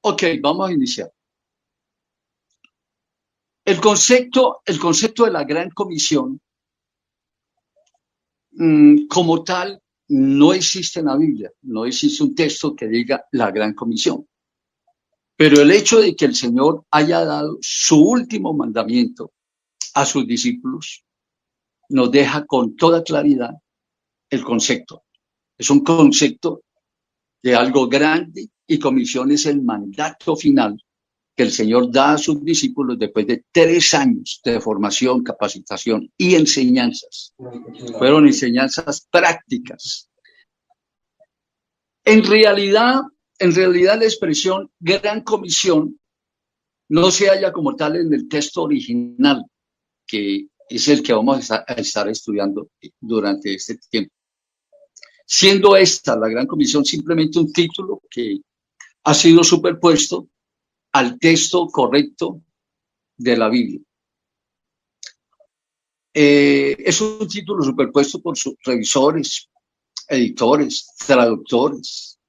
Ok, vamos a iniciar. El concepto de la Gran Comisión, como tal, no existe en la Biblia. No existe un texto que diga la Gran Comisión. Pero el hecho de que el Señor haya dado su último mandamiento a sus discípulos nos deja con toda claridad el concepto. Es un concepto de algo grande y comisión es el mandato final que el Señor da a sus discípulos después de 3 años de formación, capacitación y enseñanzas. Fueron enseñanzas prácticas. En realidad la expresión Gran Comisión no se halla como tal en el texto original, que es el que vamos a estar estudiando durante este tiempo. Siendo esta, la Gran Comisión, simplemente un título que ha sido superpuesto al texto correcto de la Biblia. Es un título superpuesto por sus revisores, editores, traductores.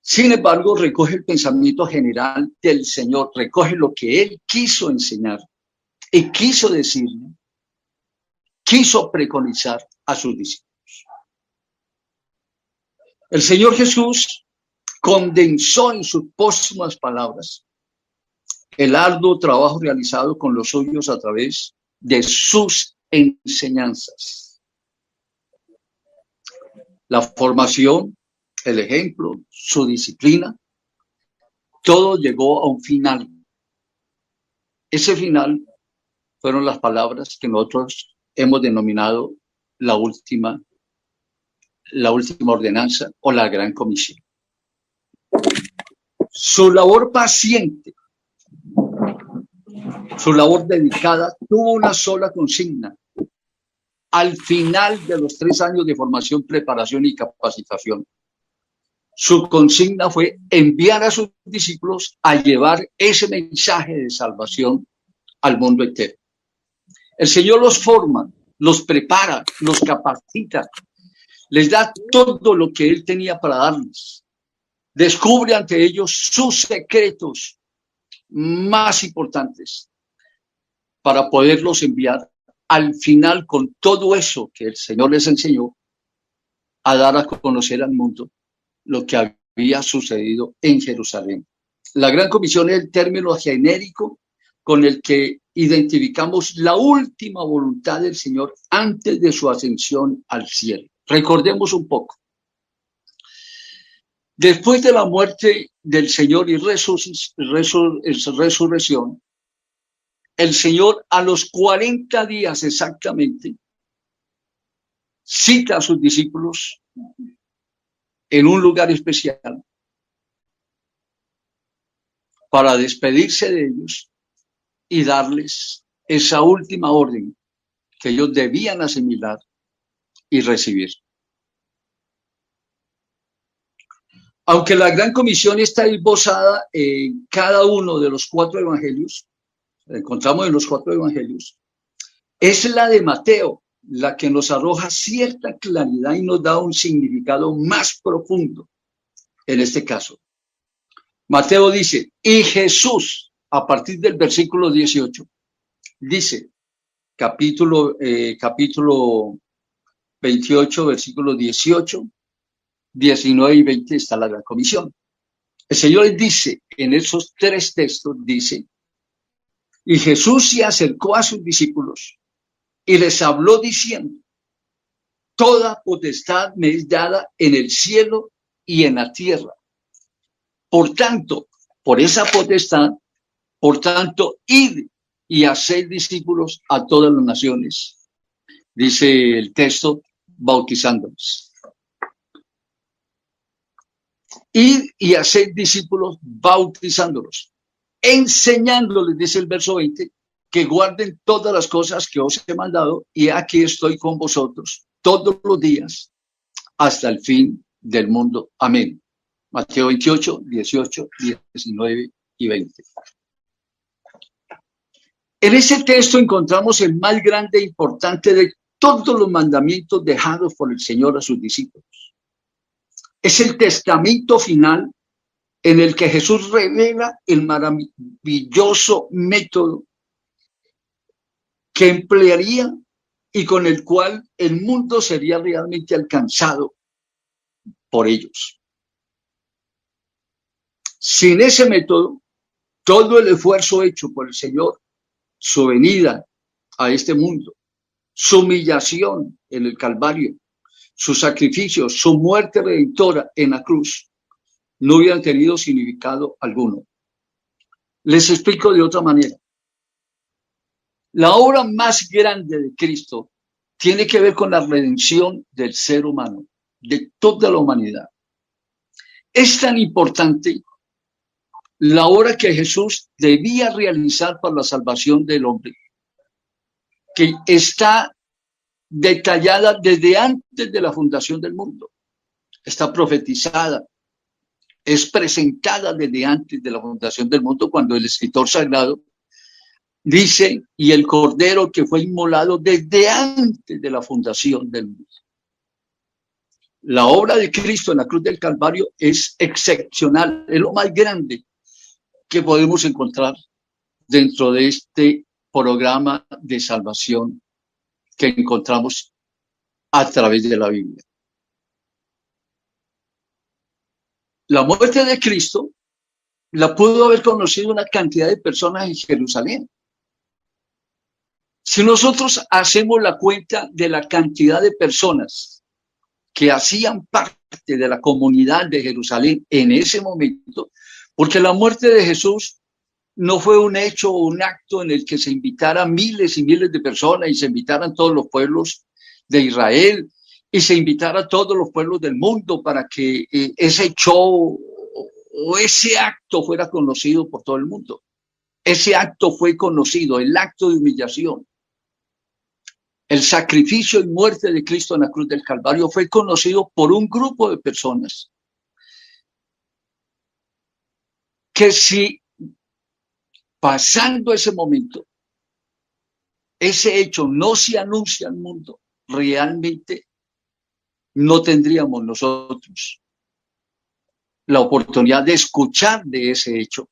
Sin embargo, recoge el pensamiento general del Señor, recoge lo que Él quiso enseñar y quiso decirle, quiso preconizar a sus discípulos. El Señor Jesús condensó en sus póstumas palabras el arduo trabajo realizado con los suyos a través de sus enseñanzas. La formación, el ejemplo, su disciplina, todo llegó a un final. Ese final fueron las palabras que nosotros hemos denominado la última ordenanza o la Gran Comisión. Su labor paciente, su labor dedicada, tuvo una sola consigna. Al final de los 3 años de formación, preparación y capacitación, su consigna fue enviar a sus discípulos a llevar ese mensaje de salvación al mundo entero. El Señor los forma, los prepara, los capacita, les da todo lo que Él tenía para darles. Descubre ante ellos sus secretos más importantes para poderlos enviar al final con todo eso que el Señor les enseñó a dar a conocer al mundo lo que había sucedido en Jerusalén. La Gran Comisión es el término genérico con el que identificamos la última voluntad del Señor antes de su ascensión al cielo. Recordemos un poco. Después de la muerte del Señor y resurrección, el Señor a los 40 días exactamente cita a sus discípulos en un lugar especial para despedirse de ellos y darles esa última orden que ellos debían asimilar y recibir. Aunque la Gran Comisión está esbozada en cada uno de los 4 evangelios, la encontramos en los 4 evangelios, es la de Mateo la que nos arroja cierta claridad y nos da un significado más profundo en este caso. Mateo dice, y Jesús, a partir del versículo 18, dice, capítulo 28, versículos 18, 19 y 20 está la Gran Comisión. El Señor dice, en esos 3 textos, dice, y Jesús se acercó a sus discípulos y les habló diciendo, toda potestad me es dada en el cielo y en la tierra. Por tanto, por esa potestad, por tanto, id y haced discípulos a todas las naciones, dice el texto, bautizándolos. Id y haced discípulos bautizándolos, enseñándoles, dice el verso 20, que guarden todas las cosas que os he mandado, y aquí estoy con vosotros todos los días hasta el fin del mundo. Amén. Mateo 28, 18, 19 y 20. En ese texto encontramos el más grande e importante de todos los mandamientos dejados por el Señor a sus discípulos. Es el testamento final en el que Jesús revela el maravilloso método que emplearía y con el cual el mundo sería realmente alcanzado por ellos. Sin ese método, todo el esfuerzo hecho por el Señor, su venida a este mundo, su humillación en el Calvario, su sacrificio, su muerte redentora en la cruz, no hubieran tenido significado alguno. Les explico de otra manera. La obra más grande de Cristo tiene que ver con la redención del ser humano, de toda la humanidad. Es tan importante la obra que Jesús debía realizar para la salvación del hombre, que está detallada desde antes de la fundación del mundo. Está profetizada, es presentada desde antes de la fundación del mundo, cuando el escritor sagrado dice, y el cordero que fue inmolado desde antes de la fundación del mundo. La obra de Cristo en la cruz del Calvario es excepcional, es lo más grande que podemos encontrar dentro de este programa de salvación que encontramos a través de la Biblia. La muerte de Cristo la pudo haber conocido una cantidad de personas en Jerusalén. Si nosotros hacemos la cuenta de la cantidad de personas que hacían parte de la comunidad de Jerusalén en ese momento, porque la muerte de Jesús no fue un hecho o un acto en el que se invitaran miles y miles de personas y se invitaran todos los pueblos de Israel y se invitara a todos los pueblos del mundo para que ese show o ese acto fuera conocido por todo el mundo. Ese acto fue conocido, el acto de humillación. El sacrificio y muerte de Cristo en la cruz del Calvario fue conocido por un grupo de personas que, si pasando ese momento, ese hecho no se anuncia al mundo, realmente no tendríamos nosotros la oportunidad de escuchar de ese hecho.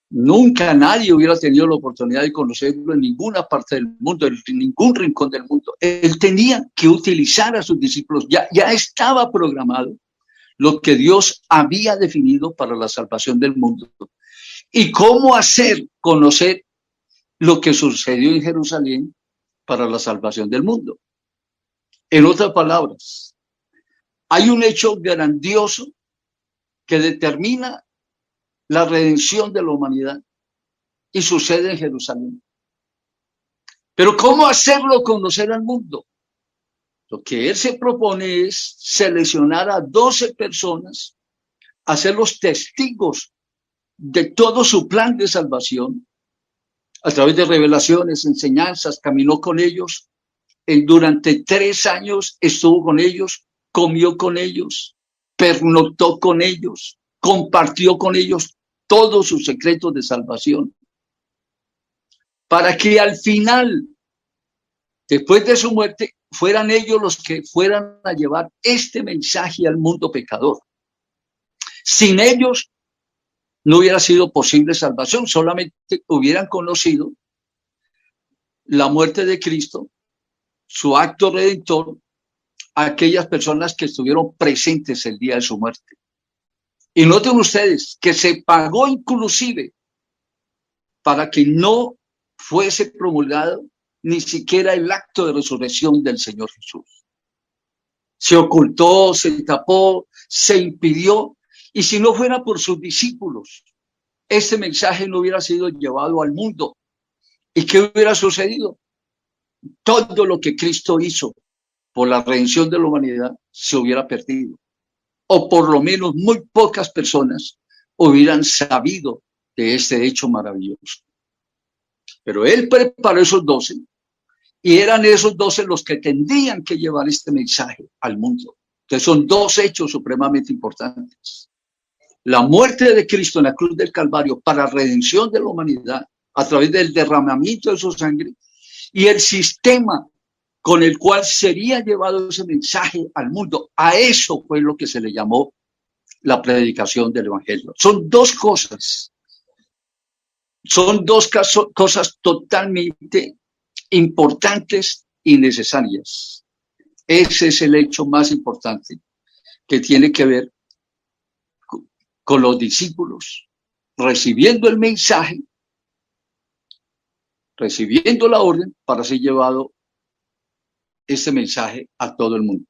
Nunca nadie hubiera tenido la oportunidad de conocerlo en ninguna parte del mundo, en ningún rincón del mundo. Él tenía que utilizar a sus discípulos. Ya estaba programado lo que Dios había definido para la salvación del mundo. ¿Y cómo hacer conocer lo que sucedió en Jerusalén para la salvación del mundo? En otras palabras, hay un hecho grandioso que determina la redención de la humanidad y sucede en Jerusalén. Pero ¿cómo hacerlo conocer al mundo? Lo que él se propone es seleccionar a 12 personas, hacerlos testigos de todo su plan de salvación, a través de revelaciones, enseñanzas, caminó con ellos, durante 3 años estuvo con ellos, comió con ellos, pernoctó con ellos, compartió con ellos todos sus secretos de salvación, para que al final, después de su muerte, fueran ellos los que fueran a llevar este mensaje al mundo pecador. Sin ellos no hubiera sido posible salvación, solamente hubieran conocido la muerte de Cristo, su acto redentor, a aquellas personas que estuvieron presentes el día de su muerte. Y noten ustedes que se pagó inclusive para que no fuese promulgado ni siquiera el acto de resurrección del Señor Jesús. Se ocultó, se tapó, se impidió, y si no fuera por sus discípulos, este mensaje no hubiera sido llevado al mundo. ¿Y qué hubiera sucedido? Todo lo que Cristo hizo por la redención de la humanidad se hubiera perdido. O por lo menos muy pocas personas hubieran sabido de este hecho maravilloso. Pero él preparó esos 12 y eran esos 12 los que tendrían que llevar este mensaje al mundo. Entonces son 2 hechos supremamente importantes. La muerte de Cristo en la cruz del Calvario para redención de la humanidad a través del derramamiento de su sangre y el sistema con el cual sería llevado ese mensaje al mundo. A eso fue lo que se le llamó la predicación del evangelio. Son dos cosas. Son dos cosas totalmente importantes y necesarias. Ese es el hecho más importante que tiene que ver con los discípulos recibiendo el mensaje, recibiendo la orden para ser llevado este mensaje a todo el mundo.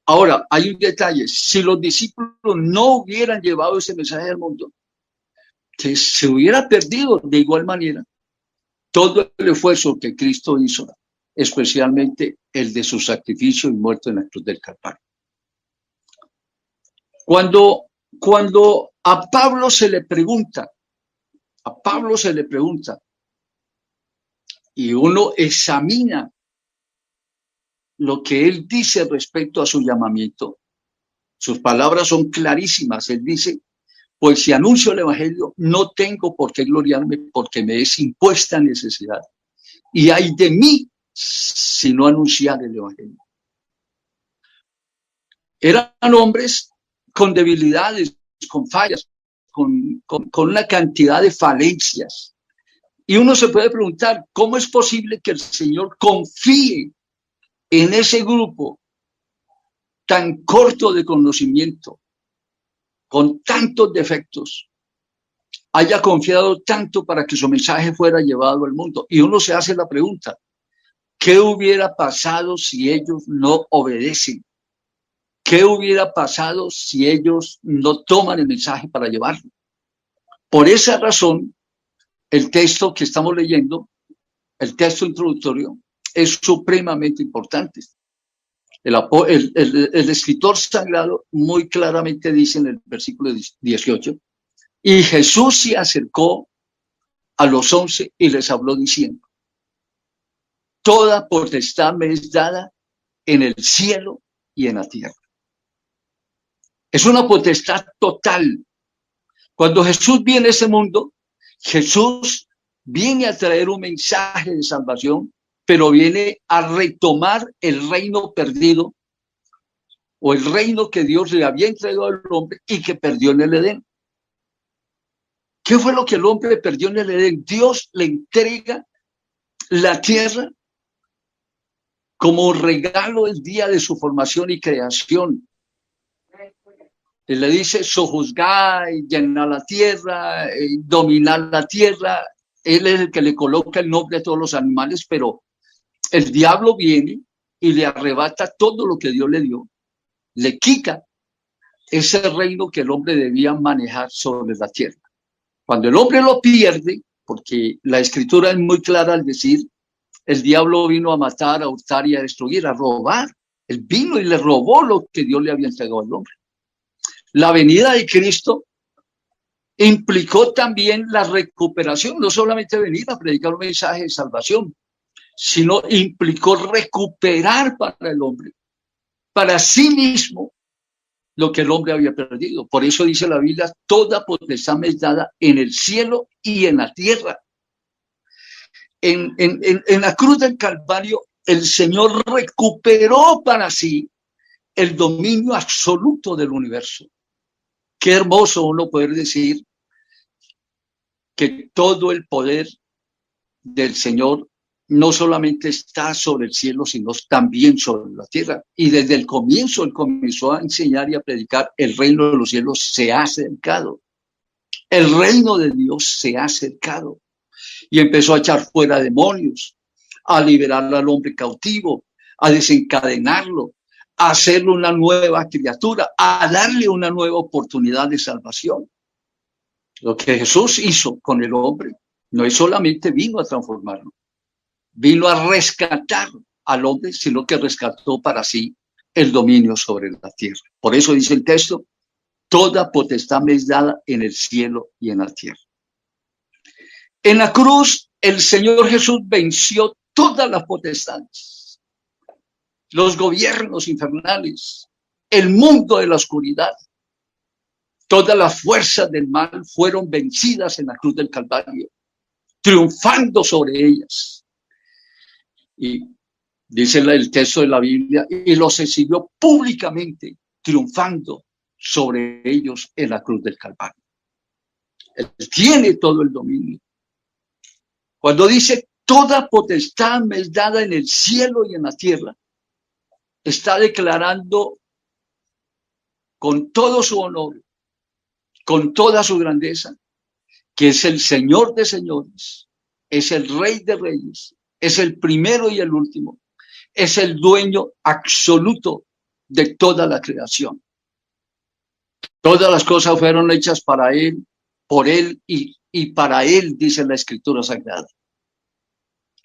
Ahora, hay un detalle. Si los discípulos no hubieran llevado ese mensaje al mundo, que se hubiera perdido de igual manera todo el esfuerzo que Cristo hizo, especialmente el de su sacrificio y muerte en la cruz del Calvario. Cuando a Pablo se le pregunta, y uno examina lo que él dice respecto a su llamamiento, sus palabras son clarísimas. Él dice: pues si anuncio el evangelio, no tengo por qué gloriarme, porque me es impuesta necesidad. Y ay de mí si no anunciar el evangelio. Eran hombres con debilidades, con fallas, con una cantidad de falencias. Y uno se puede preguntar, ¿cómo es posible que el Señor confíe en ese grupo tan corto de conocimiento, con tantos defectos, haya confiado tanto para que su mensaje fuera llevado al mundo? Y uno se hace la pregunta, ¿qué hubiera pasado si ellos no obedecen? ¿Qué hubiera pasado si ellos no toman el mensaje para llevarlo? Por esa razón, el texto que estamos leyendo, el texto introductorio, es supremamente importante. El escritor sagrado muy claramente dice en el versículo 18, y Jesús se acercó a los 11 y les habló diciendo: toda potestad me es dada en el cielo y en la tierra. Es una potestad total. Cuando Jesús viene a ese mundo, Jesús viene a traer un mensaje de salvación, pero viene a retomar el reino perdido o el reino que Dios le había entregado al hombre y que perdió en el Edén. ¿Qué fue lo que el hombre perdió en el Edén? Dios le entrega la tierra como regalo el día de su formación y creación. Él le dice: sojuzgar, llenar la tierra, dominar la tierra. Él es el que le coloca el nombre a todos los animales, pero el diablo viene y le arrebata todo lo que Dios le dio. Le quita ese reino que el hombre debía manejar sobre la tierra. Cuando el hombre lo pierde, porque la escritura es muy clara al decir, el diablo vino a matar, a hurtar y a destruir, a robar. Él vino y le robó lo que Dios le había entregado al hombre. La venida de Cristo implicó también la recuperación, no solamente venir a predicar un mensaje de salvación, sino implicó recuperar para el hombre, para sí mismo, lo que el hombre había perdido. Por eso dice la Biblia: toda potestad me es dada en el cielo y en la tierra. En la cruz del Calvario, el Señor recuperó para sí el dominio absoluto del universo. Qué hermoso uno poder decir que todo el poder del Señor no solamente está sobre el cielo, sino también sobre la tierra. Y desde el comienzo, Él comenzó a enseñar y a predicar: el reino de los cielos se ha acercado. El reino de Dios se ha acercado. Y empezó a echar fuera demonios, a liberar al hombre cautivo, a desencadenarlo, a hacerle una nueva criatura, a darle una nueva oportunidad de salvación. Lo que Jesús hizo con el hombre no es solamente vino a transformarlo, vino a rescatar al hombre, sino que rescató para sí el dominio sobre la tierra. Por eso dice el texto: toda potestad me es dada en el cielo y en la tierra. En la cruz, el Señor Jesús venció todas las potestades, los gobiernos infernales, el mundo de la oscuridad. Todas las fuerzas del mal fueron vencidas en la cruz del Calvario, triunfando sobre ellas. Y dice el texto de la Biblia: y los exhibió públicamente, triunfando sobre ellos en la cruz del Calvario. Él tiene todo el dominio. Cuando dice, toda potestad me es dada en el cielo y en la tierra, está declarando con todo su honor, con toda su grandeza, que es el Señor de señores, es el Rey de reyes, es el primero y el último, es el dueño absoluto de toda la creación. Todas las cosas fueron hechas para Él, por Él y para Él, dice la Escritura Sagrada.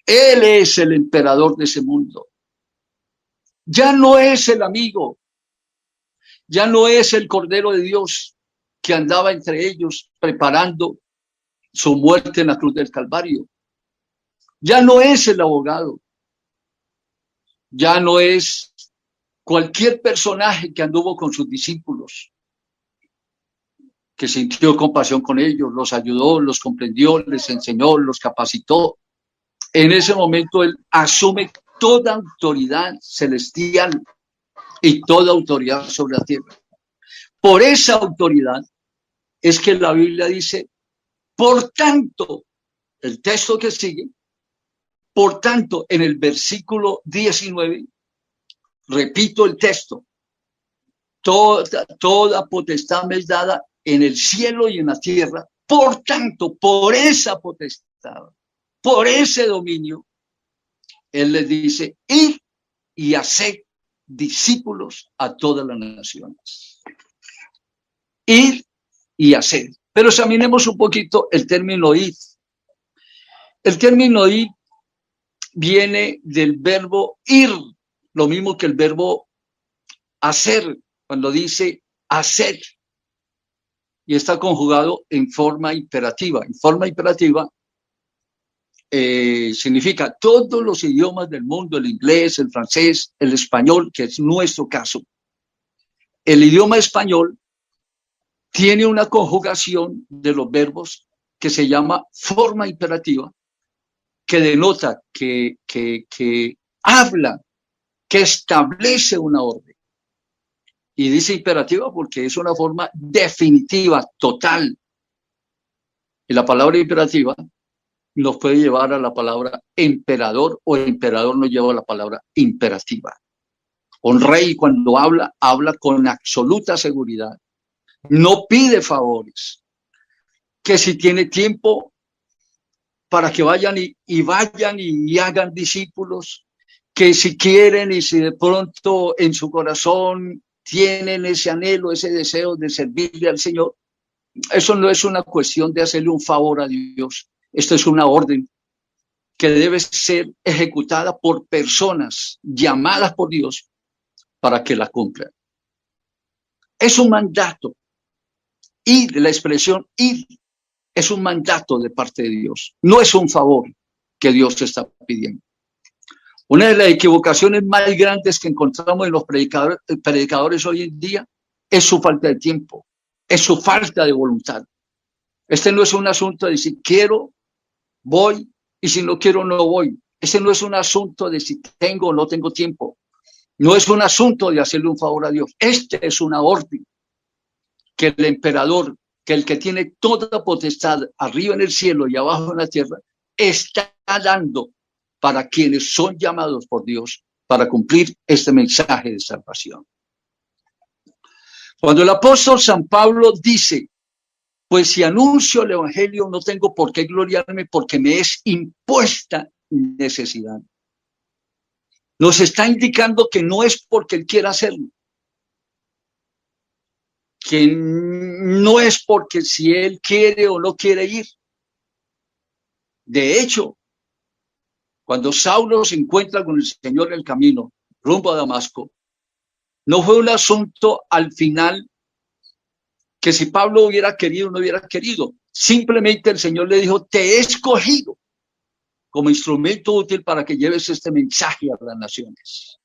Él es el emperador de ese mundo. Ya no es el amigo, ya no es el Cordero de Dios que andaba entre ellos preparando su muerte en la cruz del Calvario. Ya no es el abogado, ya no es cualquier personaje que anduvo con sus discípulos, que sintió compasión con ellos, los ayudó, los comprendió, les enseñó, los capacitó. En ese momento él asume toda autoridad celestial y toda autoridad sobre la tierra. Por esa autoridad es que la Biblia dice, por tanto, el texto que sigue, por tanto, en el versículo 19, repito el texto, toda potestad me es dada en el cielo y en la tierra, por tanto, por esa potestad, por ese dominio, él les dice, id y haced discípulos a todas las naciones. Ir y hacer. Pero examinemos un poquito el término ir. El término ir viene del verbo ir, lo mismo que el verbo hacer, cuando dice hacer, y está conjugado en forma imperativa. En forma imperativa significa todos los idiomas del mundo, el inglés, el francés, el español, que es nuestro caso. El idioma español tiene una conjugación de los verbos que se llama forma imperativa, que denota que habla, que establece una orden. Y dice imperativa porque es una forma definitiva, total. Y la palabra imperativa nos puede llevar a la palabra emperador, o el emperador nos lleva a la palabra imperativa. Un rey cuando habla, habla con absoluta seguridad. No pide favores. Que si tiene tiempo para que vayan vayan y hagan discípulos, que si quieren y si de pronto en su corazón tienen ese anhelo, ese deseo de servirle al Señor, eso no es una cuestión de hacerle un favor a Dios. Esto es una orden que debe ser ejecutada por personas llamadas por Dios para que la cumplan. Es un mandato. Y la expresión ir es un mandato de parte de Dios. No es un favor que Dios te está pidiendo. Una de las equivocaciones más grandes que encontramos en los predicadores hoy en día es su falta de tiempo, es su falta de voluntad. Este no es un asunto de si quiero, voy, y si no quiero, no voy. Este no es un asunto de si tengo o no tengo tiempo. No es un asunto de hacerle un favor a Dios. Este es una orden que el emperador, que el que tiene toda potestad arriba en el cielo y abajo en la tierra, está dando para quienes son llamados por Dios para cumplir este mensaje de salvación. Cuando el apóstol San Pablo dice, pues si anuncio el evangelio no tengo por qué gloriarme porque me es impuesta necesidad. Nos está indicando que no es porque él quiera hacerlo, que no es porque si él quiere o no quiere ir. De hecho, cuando Saulo se encuentra con el Señor en el camino, rumbo a Damasco, no fue un asunto al final que si Pablo hubiera querido o no hubiera querido. Simplemente el Señor le dijo, te he escogido como instrumento útil para que lleves este mensaje a las naciones.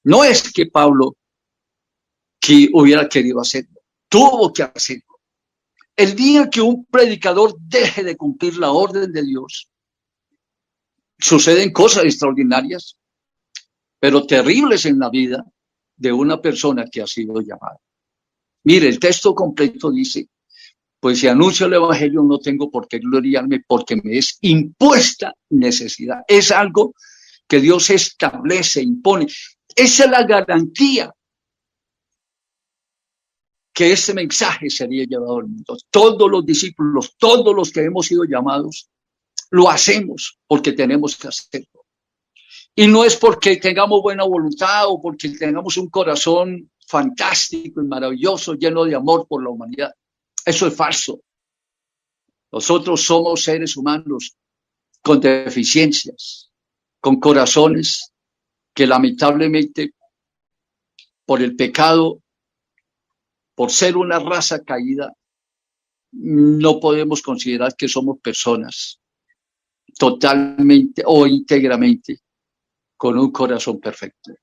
No es que Pablo que hubiera querido hacerlo, tuvo que hacerlo. El día que un predicador deje de cumplir la orden de Dios, suceden cosas extraordinarias, pero terribles en la vida de una persona que ha sido llamada. Mire, el texto completo dice, pues si anuncio el evangelio no tengo por qué gloriarme porque me es impuesta necesidad. Es algo que Dios establece, impone. Esa es la garantía que este mensaje sería llevado al mundo. Todos los discípulos, todos los que hemos sido llamados, lo hacemos porque tenemos que hacerlo. Y no es porque tengamos buena voluntad o porque tengamos un corazón fantástico y maravilloso, lleno de amor por la humanidad. Eso es falso. Nosotros somos seres humanos con deficiencias, con corazones que lamentablemente por el pecado, por ser una raza caída, no podemos considerar que somos personas totalmente o íntegramente con un corazón perfecto.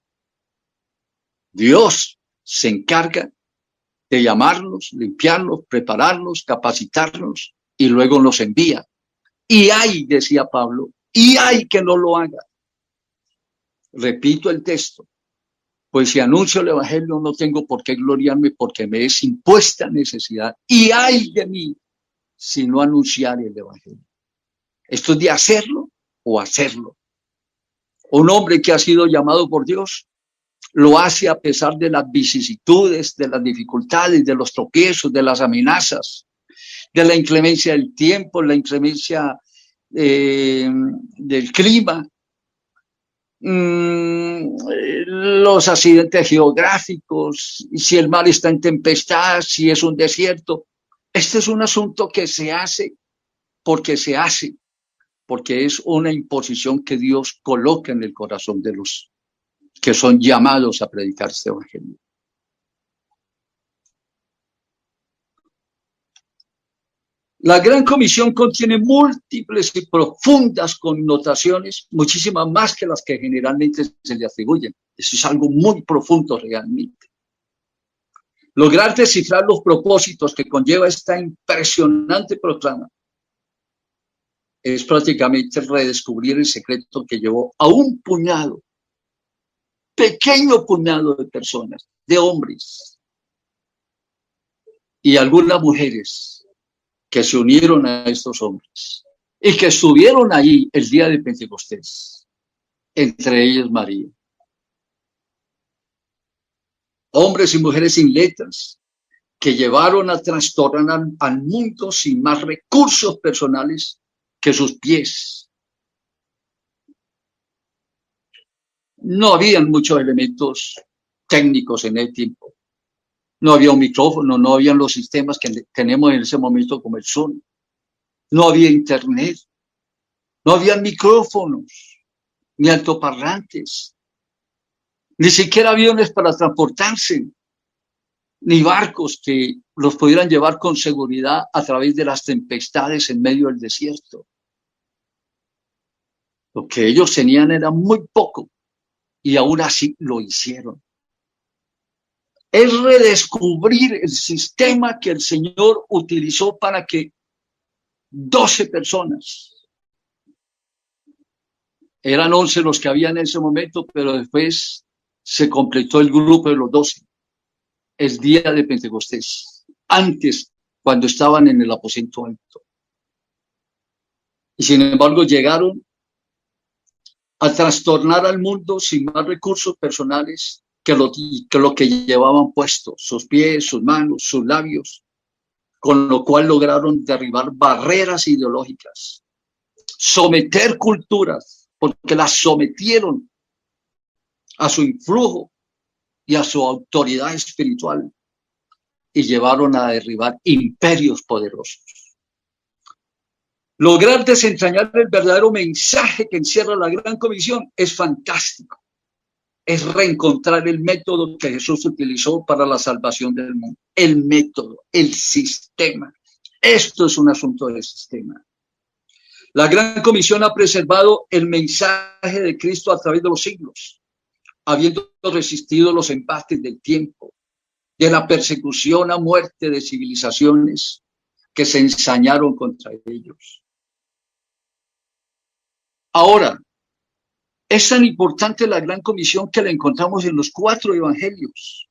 Dios se encarga de llamarnos, limpiarnos, prepararnos, capacitarnos y luego nos envía. Y hay, decía Pablo, y hay que no lo haga. Repito el texto, pues si anuncio el evangelio no tengo por qué gloriarme porque me es impuesta necesidad y hay de mí si no anunciar el evangelio. Esto es de hacerlo o hacerlo. Un hombre que ha sido llamado por Dios lo hace a pesar de las vicisitudes, de las dificultades, de los tropiezos, de las amenazas, de la inclemencia del tiempo, la inclemencia del clima, los accidentes geográficos, si el mar está en tempestad, si es un desierto. Este es un asunto que se hace, porque es una imposición que Dios coloca en el corazón de los que son llamados a predicar este evangelio. La Gran Comisión contiene múltiples y profundas connotaciones, muchísimas más que las que generalmente se le atribuyen. Eso es algo muy profundo realmente. Lograr descifrar los propósitos que conlleva esta impresionante proclama es prácticamente redescubrir el secreto que llevó a un puñado, pequeño puñado de personas, de hombres y algunas mujeres que se unieron a estos hombres y que estuvieron allí el día de Pentecostés, entre ellos María. Hombres y mujeres sin letras que llevaron a trastornar al mundo sin más recursos personales que sus pies. No habían muchos elementos técnicos en el tiempo. No había un micrófono, no habían los sistemas que tenemos en ese momento como el Zoom. No había internet, no había micrófonos, ni altoparlantes, ni siquiera aviones para transportarse, ni barcos que los pudieran llevar con seguridad a través de las tempestades en medio del desierto. Lo que ellos tenían era muy poco y aún así lo hicieron. Es redescubrir el sistema que el Señor utilizó para que 12 personas, eran 11 los que había en ese momento, pero después se completó el grupo de los 12, el día de Pentecostés, antes, cuando estaban en el aposento alto. Y sin embargo llegaron a trastornar al mundo sin más recursos personales que lo que llevaban puesto, sus pies, sus manos, sus labios, con lo cual lograron derribar barreras ideológicas, someter culturas, porque las sometieron a su influjo y a su autoridad espiritual y llevaron a derribar imperios poderosos. Lograr desentrañar el verdadero mensaje que encierra la Gran Comisión es fantástico. Es reencontrar el método que Jesús utilizó para la salvación del mundo. El método, el sistema. Esto es un asunto de sistema. La Gran Comisión ha preservado el mensaje de Cristo a través de los siglos, habiendo resistido los embates del tiempo, de la persecución a muerte de civilizaciones que se ensañaron contra ellos. Ahora, es tan importante la Gran Comisión que la encontramos en los 4 evangelios.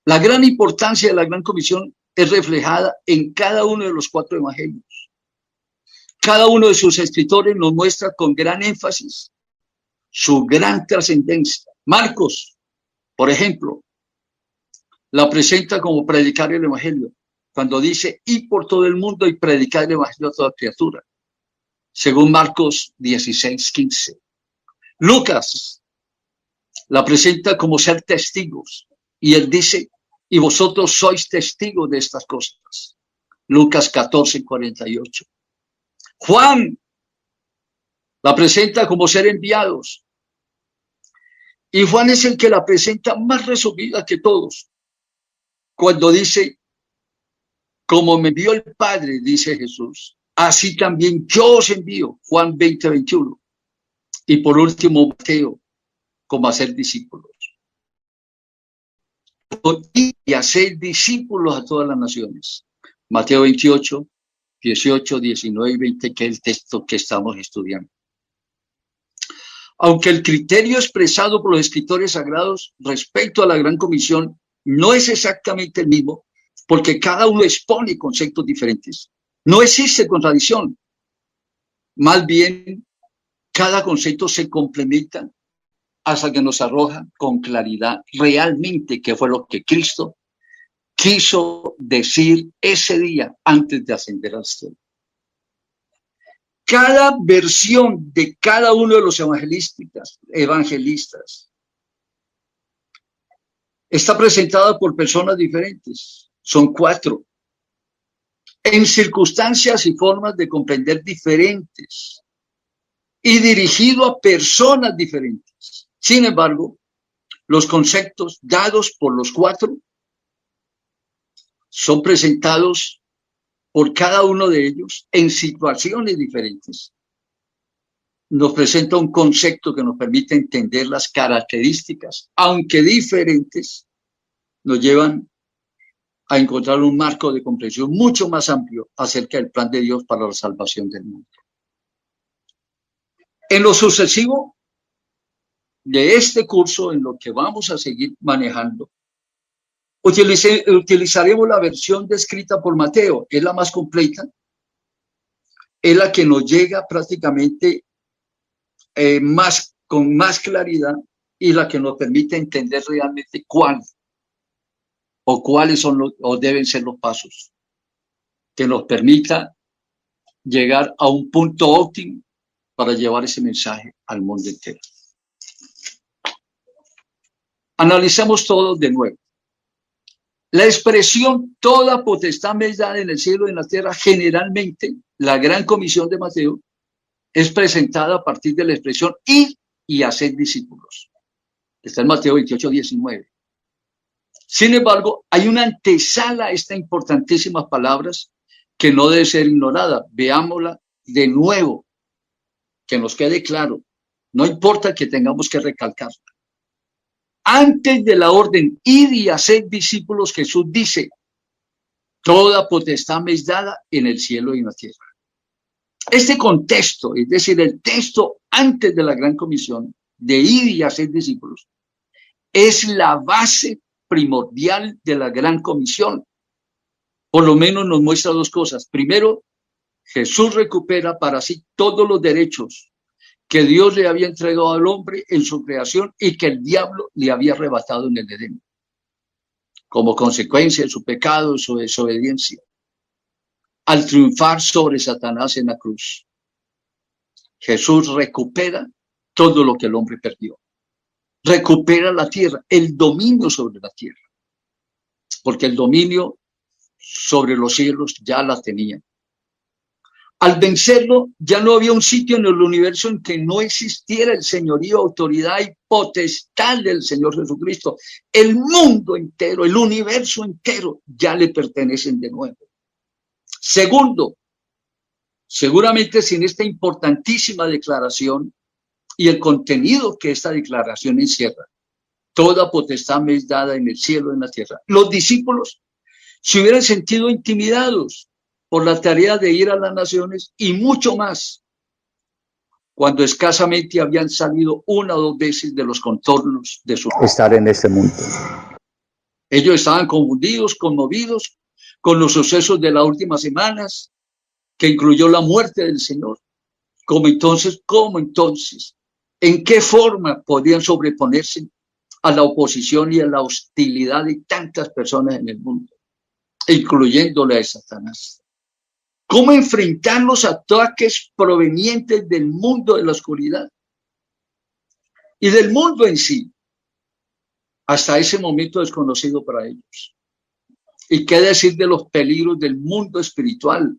La gran importancia de la Gran Comisión es reflejada en cada uno de los 4 evangelios. Cada uno de sus escritores nos muestra con gran énfasis su gran trascendencia. Marcos, por ejemplo, la presenta como predicar el evangelio, cuando dice, ir por todo el mundo y predicar el evangelio a toda criatura, según Marcos 16:15. Lucas la presenta como ser testigos, y él dice, y vosotros sois testigos de estas cosas. Lucas 14:48. Juan la presenta como ser enviados, y Juan es el que la presenta más resumida que todos, cuando dice, como me envió el Padre, dice Jesús, así también yo os envío, Juan 20:21. Y por último, Mateo, como hacer discípulos. Y hacer discípulos a todas las naciones. Mateo 28, 18, 19 y 20, que es el texto que estamos estudiando. Aunque el criterio expresado por los escritores sagrados respecto a la Gran Comisión no es exactamente el mismo, porque cada uno expone conceptos diferentes. No existe contradicción. Más bien, cada concepto se complementa hasta que nos arroja con claridad realmente qué fue lo que Cristo quiso decir ese día antes de ascender al cielo. Cada versión de cada uno de los evangelistas está presentada por personas diferentes. Son 4. En circunstancias y formas de comprender diferentes y dirigido a personas diferentes. Sin embargo, los conceptos dados por los 4 son presentados por cada uno de ellos en situaciones diferentes. Nos presenta un concepto que nos permite entender las características, aunque diferentes, nos llevan a encontrar un marco de comprensión mucho más amplio acerca del plan de Dios para la salvación del mundo. En lo sucesivo de este curso, en lo que vamos a seguir manejando, utilizaremos la versión descrita por Mateo, es la más completa, es la que nos llega prácticamente con más claridad y la que nos permite entender realmente cuáles son o deben ser los pasos que nos permita llegar a un punto óptimo para llevar ese mensaje al mundo entero. Analicemos todo de nuevo. La expresión toda potestad me es dada en el cielo y en la tierra, generalmente la Gran Comisión de Mateo es presentada a partir de la expresión ir y hacer discípulos. Está en Mateo 28, 19. Sin embargo, hay una antesala a estas importantísimas palabras que no debe ser ignorada. Veámosla de nuevo, que nos quede claro. No importa que tengamos que recalcarla. Antes de la orden ir y hacer discípulos, Jesús dice, toda potestad me es dada en el cielo y en la tierra. Este contexto, es decir, el texto antes de la Gran Comisión, de ir y hacer discípulos, es la base primordial de la Gran Comisión. Por lo menos nos muestra 2 cosas. Primero, Jesús recupera para sí todos los derechos que Dios le había entregado al hombre en su creación y que el diablo le había arrebatado en el Edén, como consecuencia de su pecado y su desobediencia, al triunfar sobre Satanás en la cruz. Jesús recupera todo lo que el hombre perdió. Recupera la tierra, el dominio sobre la tierra, porque el dominio sobre los cielos ya la tenía. Al vencerlo, ya no había un sitio en el universo en que no existiera el señorío, autoridad y potestad del Señor Jesucristo. El mundo entero, el universo entero, ya le pertenecen de nuevo. Segundo, seguramente sin esta importantísima declaración y el contenido que esta declaración encierra, toda potestad me es dada en el cielo y en la tierra. Los discípulos se hubieran sentido intimidados por la tarea de ir a las naciones y mucho más cuando escasamente habían salido 1 o 2 veces de los contornos de su estar en este mundo. Ellos estaban confundidos, conmovidos con los sucesos de las últimas semanas, que incluyó la muerte del Señor. ¿Cómo entonces? ¿En qué forma podían sobreponerse a la oposición y a la hostilidad de tantas personas en el mundo, incluyéndole a Satanás? ¿Cómo enfrentar los ataques provenientes del mundo de la oscuridad y del mundo en sí, hasta ese momento desconocido para ellos? ¿Y qué decir de los peligros del mundo espiritual?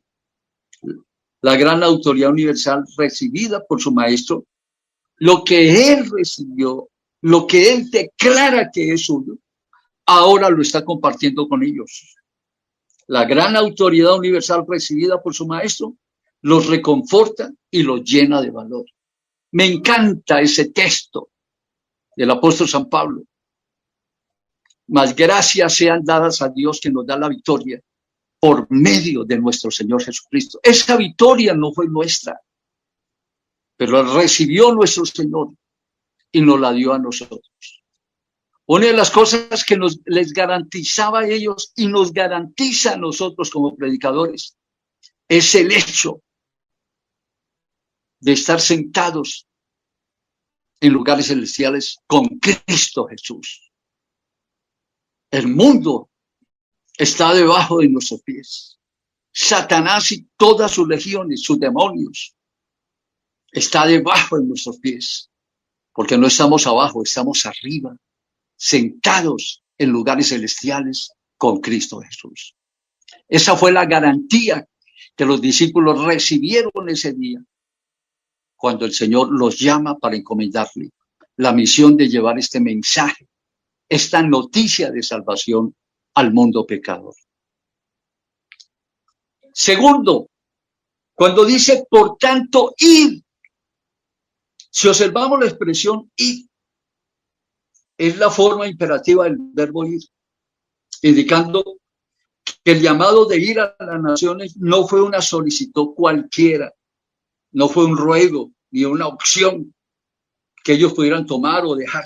La gran autoridad universal recibida por su maestro, lo que él recibió, lo que él declara que es suyo, ahora lo está compartiendo con ellos. La gran autoridad universal recibida por su maestro los reconforta y los llena de valor. Me encanta ese texto del apóstol San Pablo. Mas gracias sean dadas a Dios que nos da la victoria por medio de nuestro Señor Jesucristo. Esa victoria no fue nuestra, pero la recibió nuestro Señor y nos la dio a nosotros. Una de las cosas que les garantizaba a ellos y nos garantiza a nosotros como predicadores es el hecho de estar sentados en lugares celestiales con Cristo Jesús. El mundo está debajo de nuestros pies. Satanás y todas sus legiones, sus demonios, está debajo de nuestros pies, porque no estamos abajo, estamos arriba, sentados en lugares celestiales con Cristo Jesús. Esa fue la garantía que los discípulos recibieron ese día, cuando el Señor los llama para encomendarle la misión de llevar este mensaje, esta noticia de salvación al mundo pecador. Segundo, cuando dice, por tanto, id. Si observamos la expresión id, es la forma imperativa del verbo ir, indicando que el llamado de ir a las naciones no fue una solicitud cualquiera, no fue un ruego ni una opción que ellos pudieran tomar o dejar.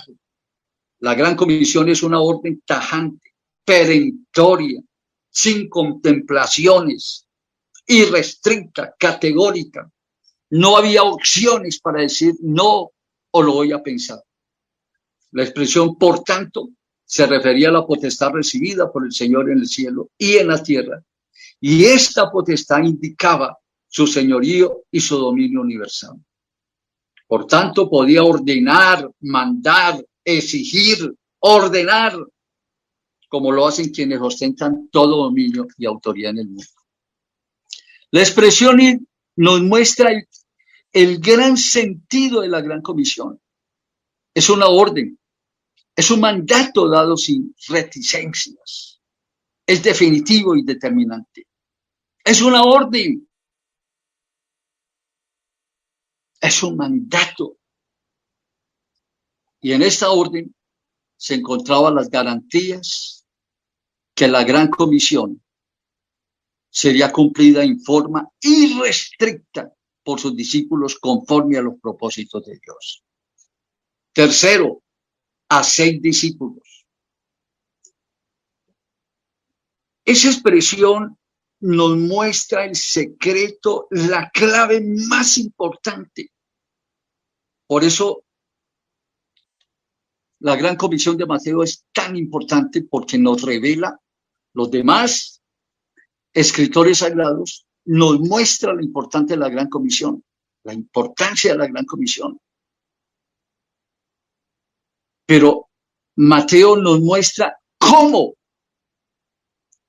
La gran comisión es una orden tajante, perentoria, sin contemplaciones, irrestricta, categórica. No había opciones para decir no o lo voy a pensar. La expresión por tanto se refería a la potestad recibida por el Señor en el cielo y en la tierra. Y esta potestad indicaba su señorío y su dominio universal. Por tanto, podía ordenar, mandar, exigir, ordenar, como lo hacen quienes ostentan todo dominio y autoridad en el mundo. La expresión nos muestra el gran sentido de la gran comisión. Es una orden, es un mandato dado sin reticencias, es definitivo y determinante. Es una orden, es un mandato. Y en esta orden se encontraban las garantías que la gran comisión sería cumplida en forma irrestricta por sus discípulos conforme a los propósitos de Dios. Tercero, haced discípulos. Esa expresión nos muestra el secreto, la clave más importante. Por eso la gran comisión de Mateo es tan importante, porque nos revela los demás escritores sagrados, nos muestra lo importante de la gran comisión, la importancia de la gran comisión. Pero Mateo nos muestra cómo,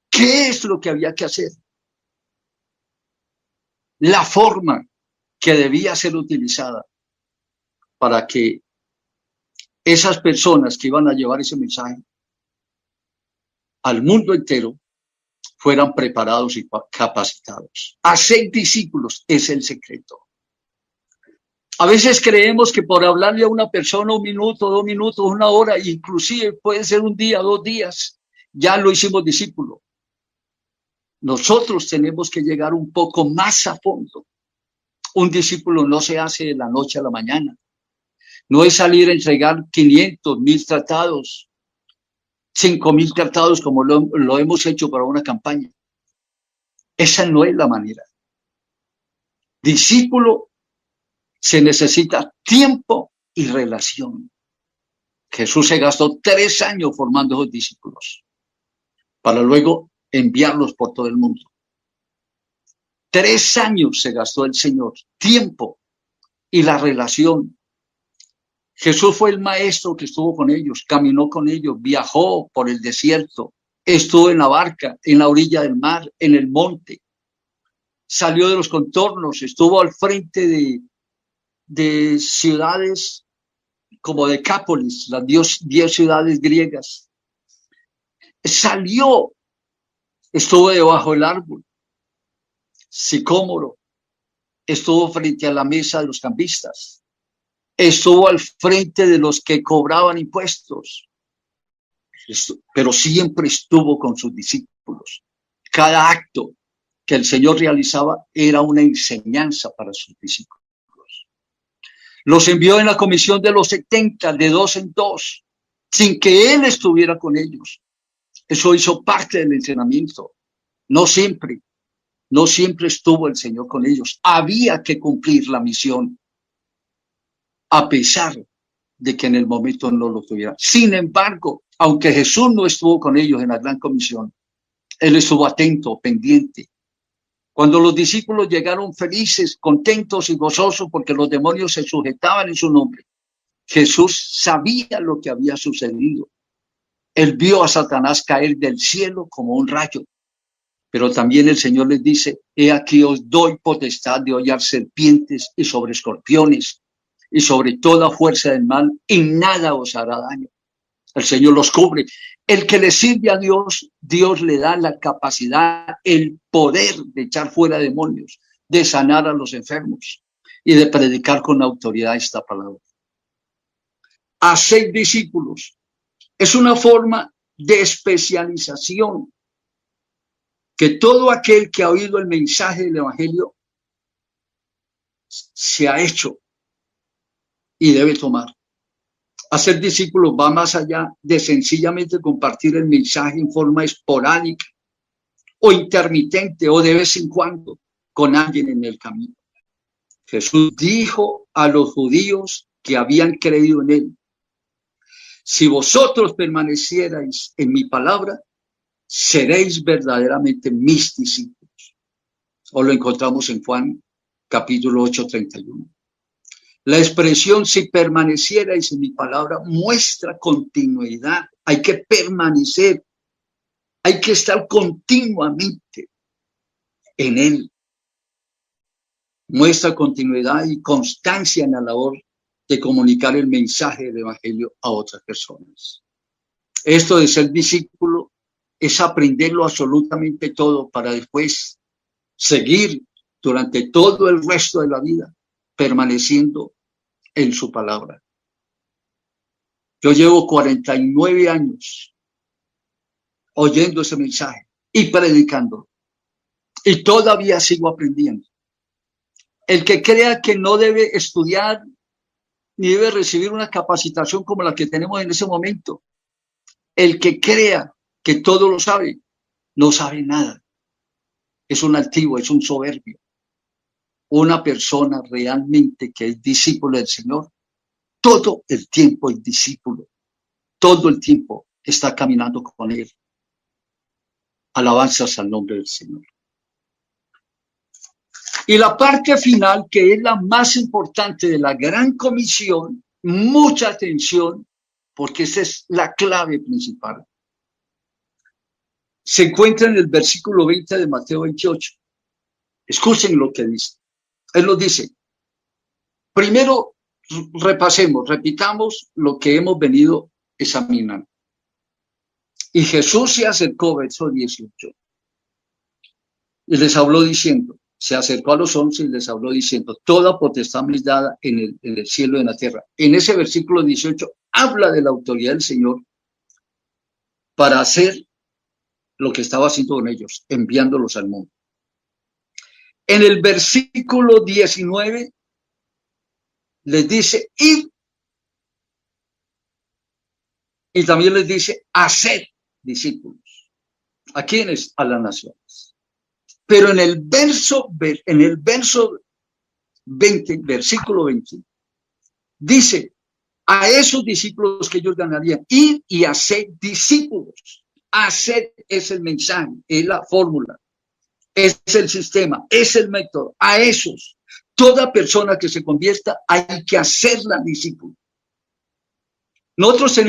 qué es lo que había que hacer, la forma que debía ser utilizada para que esas personas que iban a llevar ese mensaje al mundo entero fueran preparados y capacitados. Hacer discípulos es el secreto. A veces creemos que por hablarle a una persona 1 minuto, 2 minutos, 1 hora, inclusive puede ser 1 día, 2 días, ya lo hicimos discípulo. Nosotros tenemos que llegar un poco más a fondo. Un discípulo no se hace de la noche a la mañana. No es salir a entregar 500, 1000 tratados, 5.000 tratados como lo hemos hecho para una campaña. Esa no es la manera. Discípulo se necesita tiempo y relación. Jesús se gastó 3 años formando a los discípulos para luego enviarlos por todo el mundo. 3 años se gastó el Señor, tiempo y la relación. Jesús fue el maestro que estuvo con ellos, caminó con ellos, viajó por el desierto, estuvo en la barca, en la orilla del mar, en el monte, salió de los contornos, estuvo al frente de ciudades como Decápolis, las 10 ciudades griegas. Salió, estuvo debajo del árbol sicómoro, estuvo frente a la mesa de los cambistas, estuvo al frente de los que cobraban impuestos, pero siempre estuvo con sus discípulos. Cada acto que el Señor realizaba era una enseñanza para sus discípulos. Los envió en la comisión de los 70, de 2 en 2, sin que Él estuviera con ellos. Eso hizo parte del entrenamiento. No siempre estuvo el Señor con ellos. Había que cumplir la misión, a pesar de que en el momento no lo tuvieran. Sin embargo, aunque Jesús no estuvo con ellos en la gran comisión, Él estuvo atento, pendiente. Cuando los discípulos llegaron felices, contentos y gozosos porque los demonios se sujetaban en su nombre, Jesús sabía lo que había sucedido. Él vio a Satanás caer del cielo como un rayo. Pero también el Señor les dice: he aquí os doy potestad de hollar serpientes y sobre escorpiones y sobre toda fuerza del mal, y nada os hará daño. El Señor los cubre. El que le sirve a Dios, Dios le da la capacidad, el poder de echar fuera demonios, de sanar a los enfermos y de predicar con autoridad esta palabra. Hacer discípulos es una forma de especialización que todo aquel que ha oído el mensaje del Evangelio se ha hecho y debe tomar. Hacer discípulos va más allá de sencillamente compartir el mensaje en forma esporádica o intermitente o de vez en cuando con alguien en el camino. Jesús dijo a los judíos que habían creído en Él: si vosotros permanecierais en mi palabra, seréis verdaderamente mis discípulos. O lo encontramos en Juan capítulo 8:31. La expresión "si permanecierais en mi palabra" muestra continuidad. Hay que permanecer, hay que estar continuamente en Él. Muestra continuidad y constancia en la labor de comunicar el mensaje del Evangelio a otras personas. Esto de ser discípulo es aprenderlo absolutamente todo para después seguir durante todo el resto de la vida permaneciendo en su palabra. Yo llevo 49 años oyendo ese mensaje y predicando, y todavía sigo aprendiendo. El que crea que no debe estudiar ni debe recibir una capacitación como la que tenemos en ese momento, el que crea que todo lo sabe, no sabe nada. Es un altivo, es un soberbio. Una persona realmente que es discípulo del Señor, todo el tiempo es discípulo, todo el tiempo está caminando con Él. Alabanzas al nombre del Señor. Y la parte final, que es la más importante de la gran comisión, mucha atención, porque esa es la clave principal. Se encuentra en el versículo 20 de Mateo 28. Escuchen lo que dice. Él nos dice: primero repitamos lo que hemos venido examinando. Y Jesús se acercó, verso 18, y les habló diciendo, se acercó a los 11 y les habló diciendo: toda potestad me es dada en el cielo y en la tierra. En ese versículo 18 habla de la autoridad del Señor para hacer lo que estaba haciendo con ellos, enviándolos al mundo. En el versículo 19 les dice: id Y también les dice, haced discípulos. ¿A quiénes? A las naciones. Pero en el verso 20, versículo 20, dice, a esos discípulos que ellos ganarían, ir y hacer discípulos. Hacer es el mensaje, es la fórmula, es el sistema, es el método. A esos, toda persona que se convierta, hay que hacerla discípulo. Nosotros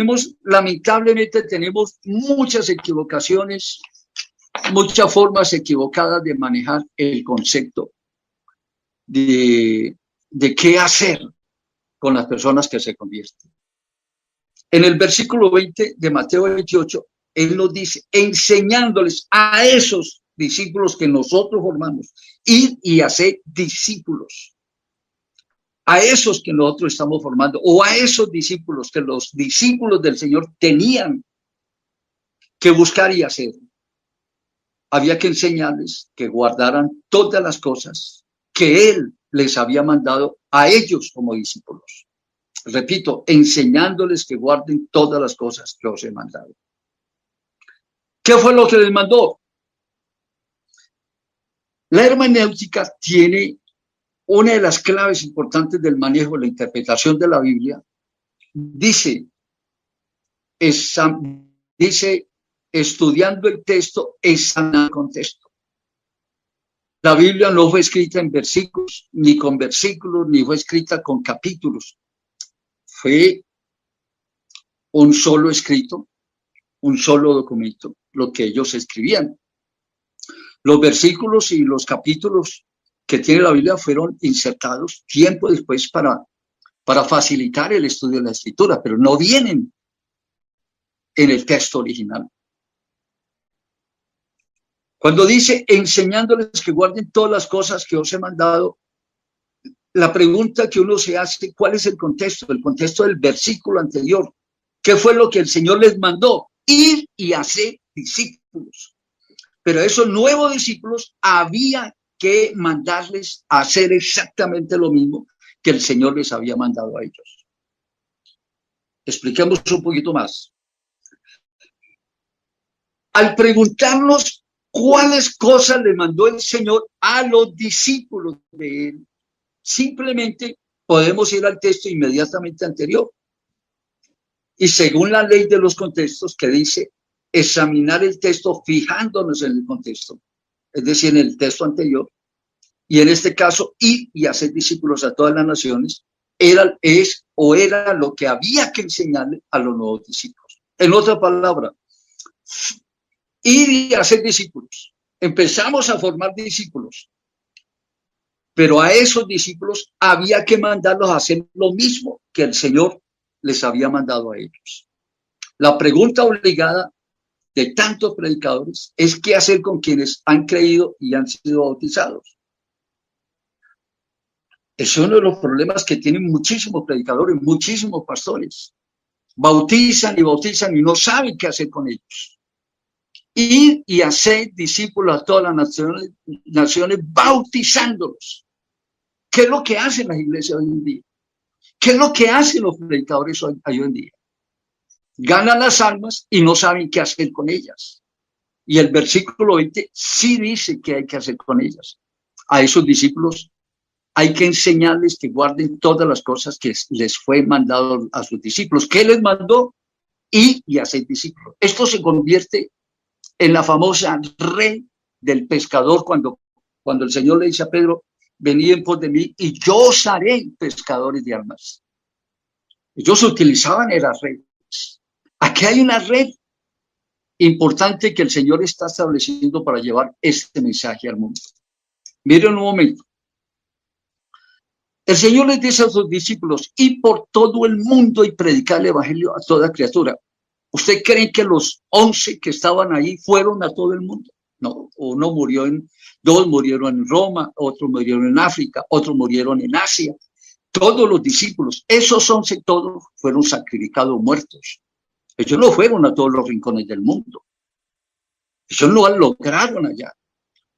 lamentablemente tenemos muchas equivocaciones, muchas formas equivocadas de manejar el concepto de qué hacer con las personas que se convierten. En el versículo 20 de Mateo 28, él nos dice, enseñándoles a esos discípulos que nosotros formamos, ir y hacer discípulos. A esos que nosotros estamos formando, o a esos discípulos que los discípulos del Señor tenían que buscar y hacer. Había que enseñarles que guardaran todas las cosas que Él les había mandado a ellos como discípulos. Repito, enseñándoles que guarden todas las cosas que os he mandado. ¿Qué fue lo que les mandó? La hermenéutica tiene una de las claves importantes del manejo de la interpretación de la Biblia. Dice, estudiando el texto, examinando el contexto. La Biblia no fue escrita en versículos, ni con versículos, ni fue escrita con capítulos. Fue un solo escrito, un solo documento, lo que ellos escribían. Los versículos y los capítulos que tiene la Biblia fueron insertados tiempo después para facilitar el estudio de la Escritura, pero no vienen en el texto original. Cuando dice enseñándoles que guarden todas las cosas que os he mandado, la pregunta que uno se hace, ¿cuál es el contexto? El contexto del versículo anterior. ¿Qué fue lo que el Señor les mandó? Ir y hacer discípulos. Pero esos nuevos discípulos había que mandarles a hacer exactamente lo mismo que el Señor les había mandado a ellos. Expliquemos un poquito más. Al preguntarnos cuáles cosas le mandó el Señor a los discípulos de Él, simplemente podemos ir al texto inmediatamente anterior. Y según la ley de los contextos que dice, examinar el texto fijándonos en el contexto, es decir, en el texto anterior, y en este caso, ir y hacer discípulos a todas las naciones, era lo que había que enseñarle a los nuevos discípulos. En otra palabra, ir y hacer discípulos. Empezamos a formar discípulos, pero a esos discípulos había que mandarlos a hacer lo mismo que el Señor les había mandado a ellos. La pregunta obligada de tantos predicadores es qué hacer con quienes han creído y han sido bautizados. Es uno de los problemas que tienen muchísimos predicadores, muchísimos pastores. Bautizan y no saben qué hacer con ellos. Ir y hacer discípulos a todas las naciones bautizándolos. ¿Qué es lo que hacen las iglesias hoy en día? ¿Qué es lo que hacen los predicadores hoy en día? Ganan las almas y no saben qué hacer con ellas. Y el versículo 20 sí dice qué hay que hacer con ellas. A esos discípulos hay que enseñarles que guarden todas las cosas que les fue mandado a sus discípulos. ¿Qué les mandó? Ir y hacer discípulos. Esto se convierte en la famosa red del pescador cuando el Señor le dice a Pedro, venid en pos de mí y yo os haré pescadores de almas. Ellos utilizaban esas redes. Aquí hay una red importante que el Señor está estableciendo para llevar este mensaje al mundo. Miren un momento. El Señor les dice a sus discípulos, y por todo el mundo y predicar el evangelio a toda criatura. ¿Usted cree que los 11 que estaban ahí fueron a todo el mundo? No, uno murió dos murieron en Roma, otros murieron en África, otros murieron en Asia. Todos los discípulos, esos 11 todos fueron sacrificados, muertos. Ellos no fueron a todos los rincones del mundo. Ellos no lograron allá.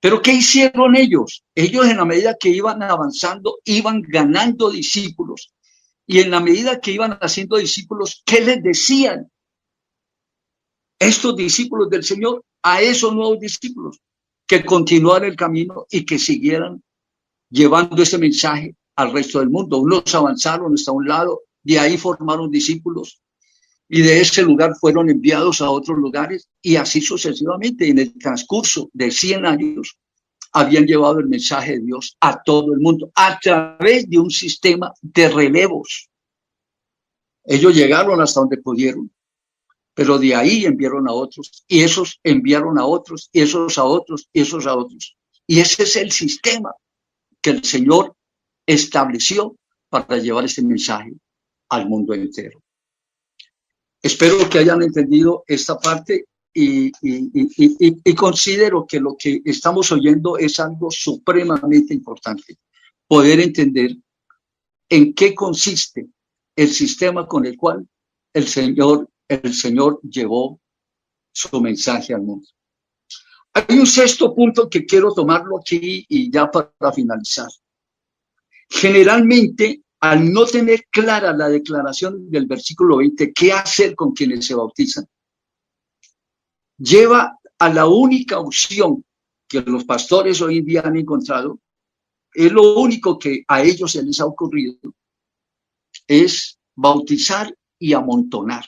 ¿Pero qué hicieron ellos? Ellos en la medida que iban avanzando, iban ganando discípulos. Y en la medida que iban haciendo discípulos, ¿qué les decían? estos discípulos del Señor a esos nuevos discípulos que continuaran el camino y que siguieran llevando ese mensaje al resto del mundo. Unos avanzaron hasta un lado, de ahí formaron discípulos y de ese lugar fueron enviados a otros lugares y así sucesivamente. En el transcurso de 100 años habían llevado el mensaje de Dios a todo el mundo a través de un sistema de relevos. Ellos llegaron hasta donde pudieron, pero de ahí enviaron a otros y esos enviaron a otros y esos a otros y esos a otros. Y ese es el sistema que el Señor estableció para llevar este mensaje al mundo entero. Espero que hayan entendido esta parte y considero que lo que estamos oyendo es algo supremamente importante. Poder entender en qué consiste el sistema con el cual el Señor llevó su mensaje al mundo. Hay un sexto punto que quiero tomarlo aquí y ya para finalizar. Generalmente, al no tener clara la declaración del versículo 20, ¿qué hacer con quienes se bautizan? Lleva a la única opción que los pastores hoy en día han encontrado, es lo único que a ellos se les ha ocurrido, es bautizar y amontonar.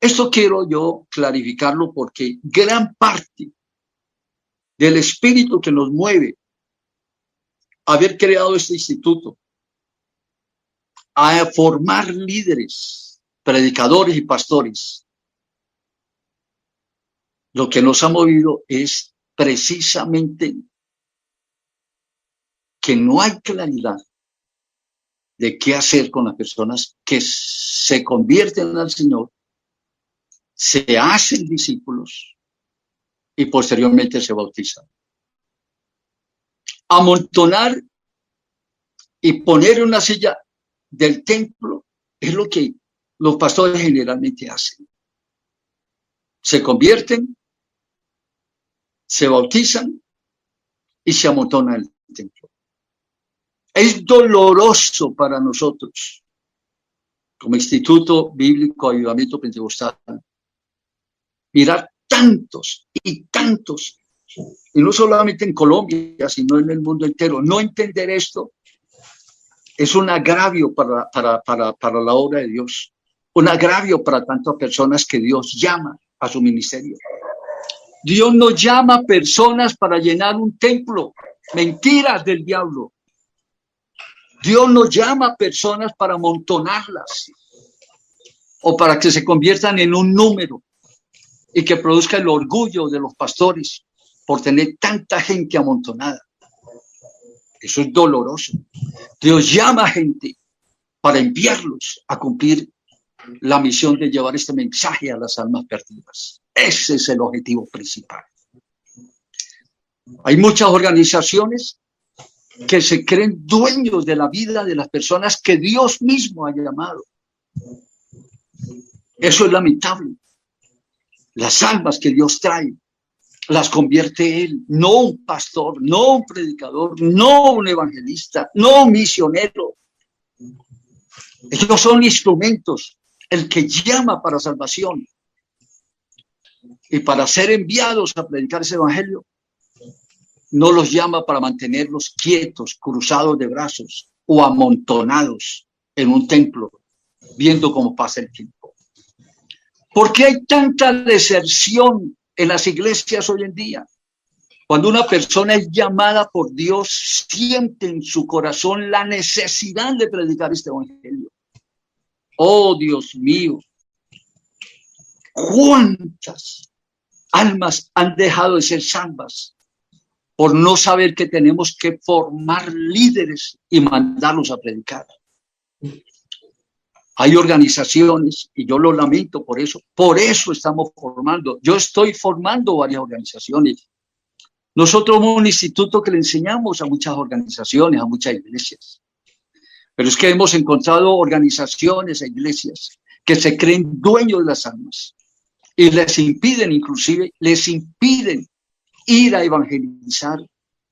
Esto quiero yo clarificarlo porque gran parte del espíritu que nos mueve a haber creado este instituto, a formar líderes, predicadores y pastores, lo que nos ha movido es precisamente que no hay claridad de qué hacer con las personas que se convierten al Señor, se hacen discípulos y posteriormente se bautizan. Amontonar y poner una silla del templo es lo que los pastores generalmente hacen. Se convierten, se bautizan y se amontonan el templo. Es doloroso para nosotros, como Instituto Bíblico Avivamiento Pentecostal, mirar tantos y tantos, y no solamente en Colombia, sino en el mundo entero. No entender esto es un agravio para la obra de Dios, un agravio para tantas personas que Dios llama a su ministerio. Dios no llama personas para llenar un templo, mentiras del diablo. Dios no llama personas para amontonarlas o para que se conviertan en un número y que produzca el orgullo de los pastores por tener tanta gente amontonada. Eso es doloroso. Dios llama a gente para enviarlos a cumplir la misión de llevar este mensaje a las almas perdidas. Ese es el objetivo principal. Hay muchas organizaciones que se creen dueños de la vida de las personas que Dios mismo ha llamado. Eso es lamentable. Las almas que Dios trae las convierte Él, no un pastor, no un predicador, no un evangelista, no un misionero. Ellos son instrumentos, el que llama para salvación y para ser enviados a predicar ese evangelio. No los llama para mantenerlos quietos, cruzados de brazos o amontonados en un templo, viendo cómo pasa el tiempo. ¿Por qué hay tanta deserción en las iglesias hoy en día? Cuando una persona es llamada por Dios, siente en su corazón la necesidad de predicar este evangelio. Oh, Dios mío, ¿cuántas almas han dejado de ser salvas por no saber que tenemos que formar líderes y mandarlos a predicar? Hay organizaciones, y yo lo lamento por eso estamos formando. Yo estoy formando varias organizaciones. Nosotros somos un instituto que le enseñamos a muchas organizaciones, a muchas iglesias. Pero es que hemos encontrado organizaciones e iglesias que se creen dueños de las almas y les impiden ir a evangelizar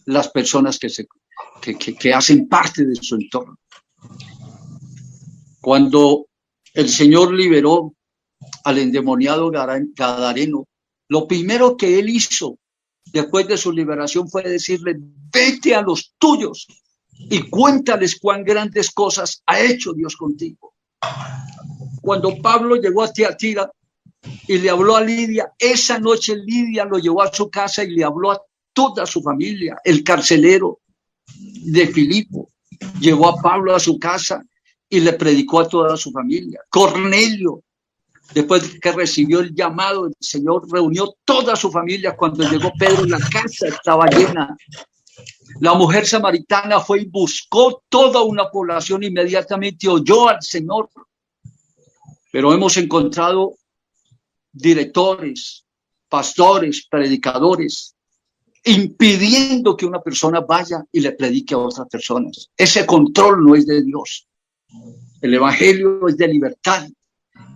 las personas que hacen parte de su entorno. Cuando el Señor liberó al endemoniado gadareno, lo primero que él hizo después de su liberación fue decirle: vete a los tuyos y cuéntales cuán grandes cosas ha hecho Dios contigo. Cuando Pablo llegó a Tiatira y le habló a Lidia, esa noche Lidia lo llevó a su casa y le habló a toda su familia. El carcelero de Filipo llevó a Pablo a su casa y le predicó a toda su familia. Cornelio, después que recibió el llamado del Señor, reunió toda su familia. Cuando llegó Pedro, la casa estaba llena. La mujer samaritana fue y buscó toda una población, inmediatamente oyó al Señor. Pero hemos encontrado directores, pastores, predicadores, impidiendo que una persona vaya y le predique a otras personas. Ese control no es de Dios. El evangelio es de libertad.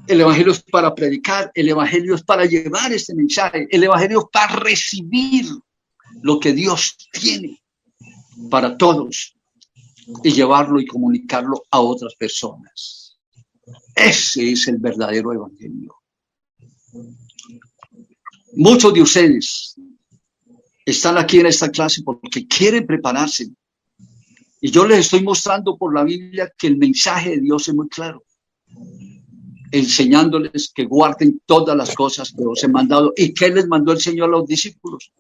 El evangelio es para predicar. El evangelio es para llevar este mensaje. El evangelio es para recibir lo que Dios tiene para todos y llevarlo y comunicarlo a otras personas. Ese es el verdadero evangelio. Muchos de ustedes están aquí en esta clase porque quieren prepararse. Y yo les estoy mostrando por la Biblia que el mensaje de Dios es muy claro, enseñándoles que guarden todas las cosas que os he mandado. ¿Y qué les mandó el Señor a los discípulos?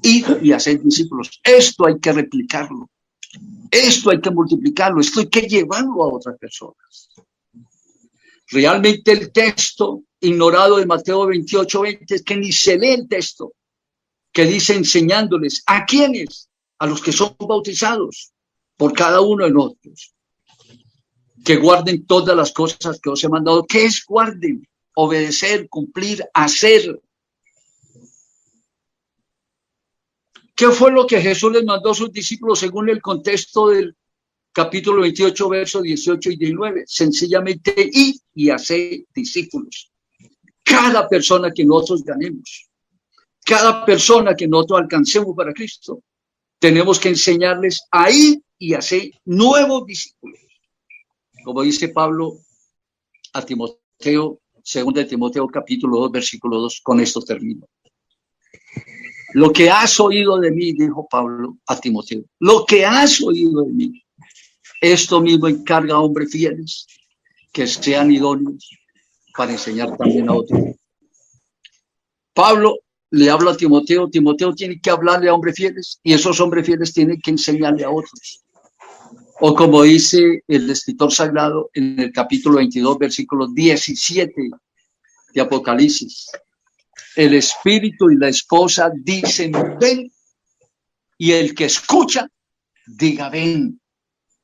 Ir y hacer discípulos. Esto hay que replicarlo. Esto hay que multiplicarlo. Esto hay que llevarlo a otras personas. Realmente el texto ignorado de Mateo 28:20 es que ni se lee el texto que dice enseñándoles. ¿A quiénes? A los que son bautizados por cada uno de nosotros. Que guarden todas las cosas que os he mandado. ¿Qué es guarden? Obedecer, cumplir, hacer. ¿Qué fue lo que Jesús les mandó a sus discípulos según el contexto del capítulo 28, versos 18 y 19? Sencillamente ir y hacer discípulos. Cada persona que nosotros ganemos, cada persona que nosotros alcancemos para Cristo, tenemos que enseñarles a ir y hacer nuevos discípulos. Como dice Pablo a Timoteo, 2 Timoteo capítulo 2, versículo 2, con esto termino. Lo que has oído de mí, dijo Pablo a Timoteo, lo que has oído de mí, esto mismo encarga a hombres fieles que sean idóneos para enseñar también a otros. Pablo le habla a Timoteo, Timoteo tiene que hablarle a hombres fieles y esos hombres fieles tienen que enseñarle a otros. O como dice el escritor sagrado en el capítulo 22, versículo 17 de Apocalipsis, el espíritu y la esposa dicen ven, y el que escucha diga ven,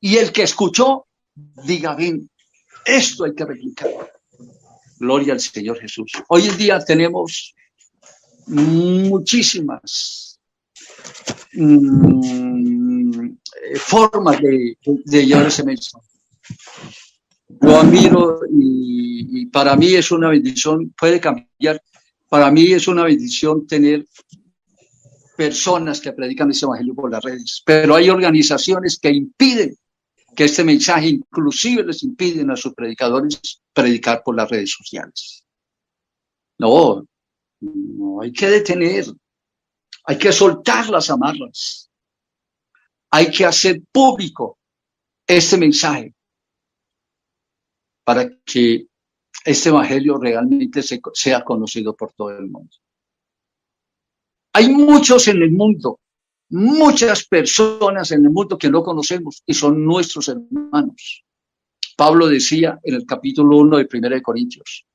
y el que escuchó diga ven. Esto hay que replicar. Gloria al Señor Jesús. Hoy en día tenemos muchísimas formas de llevar ese mensaje. Yo admiro y para mí es una bendición, puede cambiar. Para mí es una bendición tener personas que predican ese evangelio por las redes, pero hay organizaciones que impiden que este mensaje, inclusive les impiden a sus predicadores predicar por las redes sociales. No, hay que detener, hay que soltar las amarras, hay que hacer público este mensaje para que este evangelio realmente sea conocido por todo el mundo. Hay muchos en el mundo, muchas personas en el mundo que no conocemos y son nuestros hermanos. Pablo decía en el capítulo 1 de 1 de Corintios,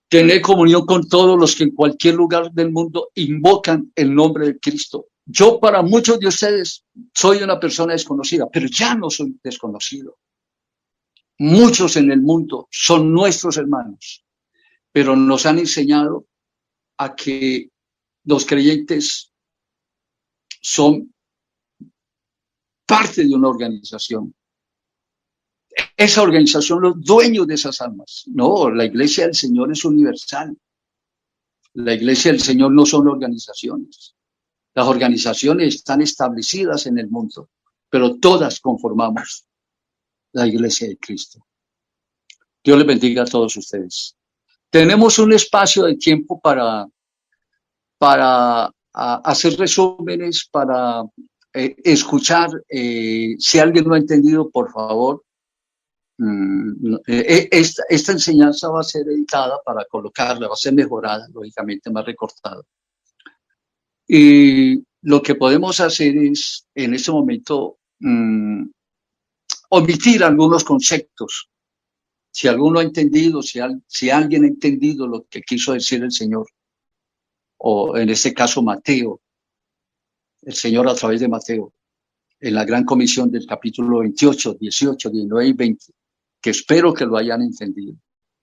tener comunión con todos los que en cualquier lugar del mundo invocan el nombre de Cristo. Yo para muchos de ustedes soy una persona desconocida, pero ya no soy desconocido. Muchos en el mundo son nuestros hermanos, pero nos han enseñado a que los creyentes son parte de una organización. Esa organización, los dueños de esas almas. No, la iglesia del Señor es universal. La iglesia del Señor no son organizaciones. Las organizaciones están establecidas en el mundo, pero todas conformamos la iglesia de Cristo. Dios les bendiga a todos ustedes. Tenemos un espacio de tiempo para hacer resúmenes, para escuchar. Si alguien no ha entendido, por favor, esta enseñanza va a ser editada para colocarla, va a ser mejorada, lógicamente más recortada. Y lo que podemos hacer es, en este momento, omitir algunos conceptos. Si alguno ha entendido, si alguien ha entendido lo que quiso decir el Señor, o en este caso Mateo, el Señor a través de Mateo, en la gran comisión del capítulo 28, 18, 19 y 20, que espero que lo hayan entendido,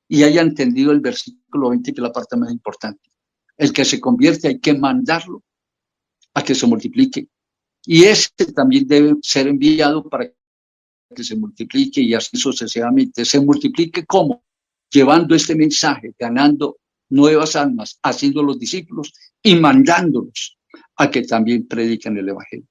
y hayan entendido el versículo 20, que es la parte más importante. El que se convierte hay que mandarlo a que se multiplique, y este también debe ser enviado para que se multiplique y así sucesivamente. Se multiplique ¿cómo? Llevando este mensaje, ganando nuevas almas, haciendo los discípulos y mandándolos a que también prediquen el evangelio.